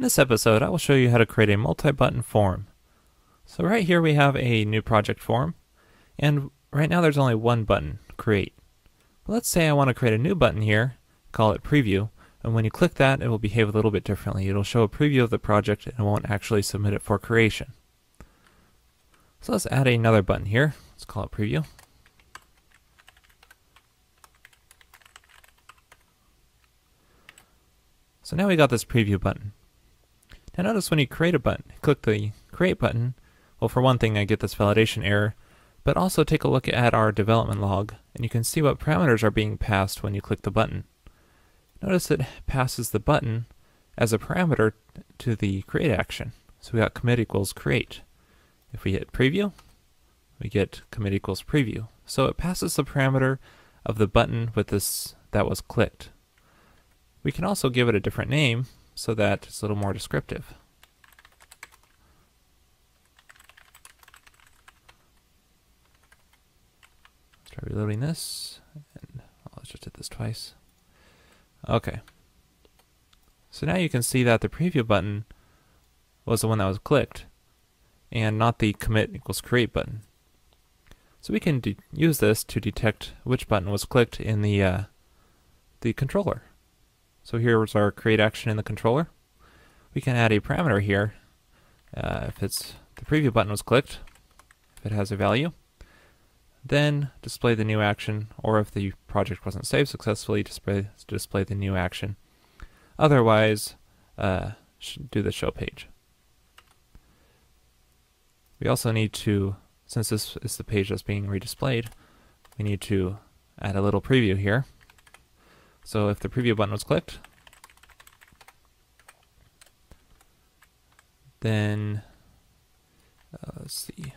this episode, I will show you how to create a multi-button form. So right here we have a new project form, and right now there's only one button, create. But let's say I want to create a new button here, call it preview, and when you click that it will behave a little bit differently. It'll show a preview of the project and it won't actually submit it for creation. So let's add another button here, let's call it preview. So now we got this preview button. Now notice when you create a button, click the create button, well, for one thing I get this validation error, but also take a look at our development log and you can see what parameters are being passed when you click the button. Notice it passes the button as a parameter to the create action. So we got commit equals create. If we hit preview, we get commit equals preview. So it passes the parameter of the button with this that was clicked. We can also give it a different name so that it's a little more descriptive. Let's try reloading this, and let's just hit this twice. Okay. So now you can see that the preview button was the one that was clicked, and not the commit equals create button. So we can use this to detect which button was clicked in the controller. So here's our create action in the controller. We can add a parameter here. If it's the preview button was clicked, if it has a value, then display the new action, or if the project wasn't saved successfully, display the new action. Otherwise, do the show page. We also need to, since this is the page that's being redisplayed, we need to add a little preview here. So if the preview button was clicked, then let's see,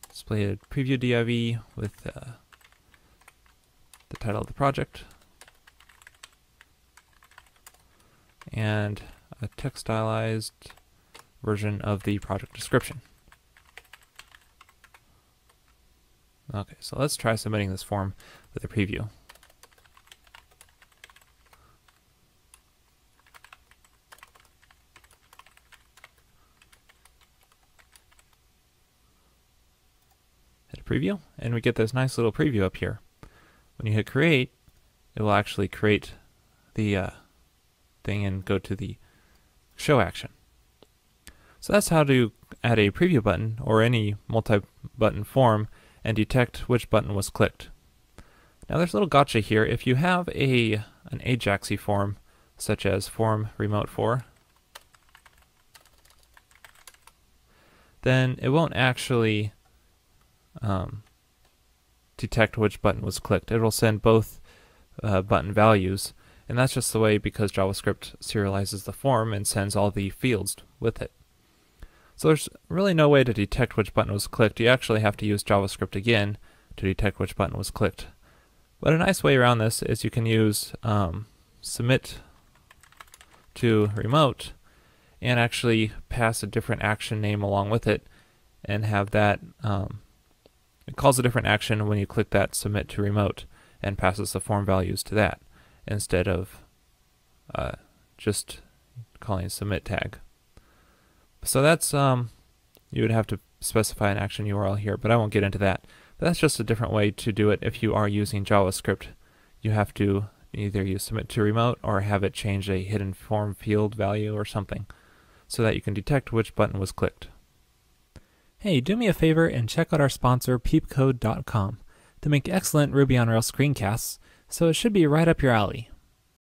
display a preview div with the title of the project and a text stylized version of the project description. Okay, so let's try submitting this form with a preview. Hit a preview, and we get this nice little preview up here. When you hit create, it will actually create the thing and go to the show action. So that's how to add a preview button or any multi-button form and detect which button was clicked. Now there's a little gotcha here. If you have an Ajaxy form, such as form remote for, then it won't actually detect which button was clicked. It will send both button values, and that's just the way because JavaScript serializes the form and sends all the fields with it. So there's really no way to detect which button was clicked. You actually have to use JavaScript again to detect which button was clicked. But a nice way around this is you can use submit to remote and actually pass a different action name along with it and have that, it calls a different action when you click that submit to remote and passes the form values to that instead of just calling submit tag. So that's, you would have to specify an action URL here, but I won't get into that. But that's just a different way to do it if you are using JavaScript. You have to either use submit to remote or have it change a hidden form field value or something so that you can detect which button was clicked. Hey, do me a favor and check out our sponsor, peepcode.com. They make excellent Ruby on Rails screencasts, so it should be right up your alley.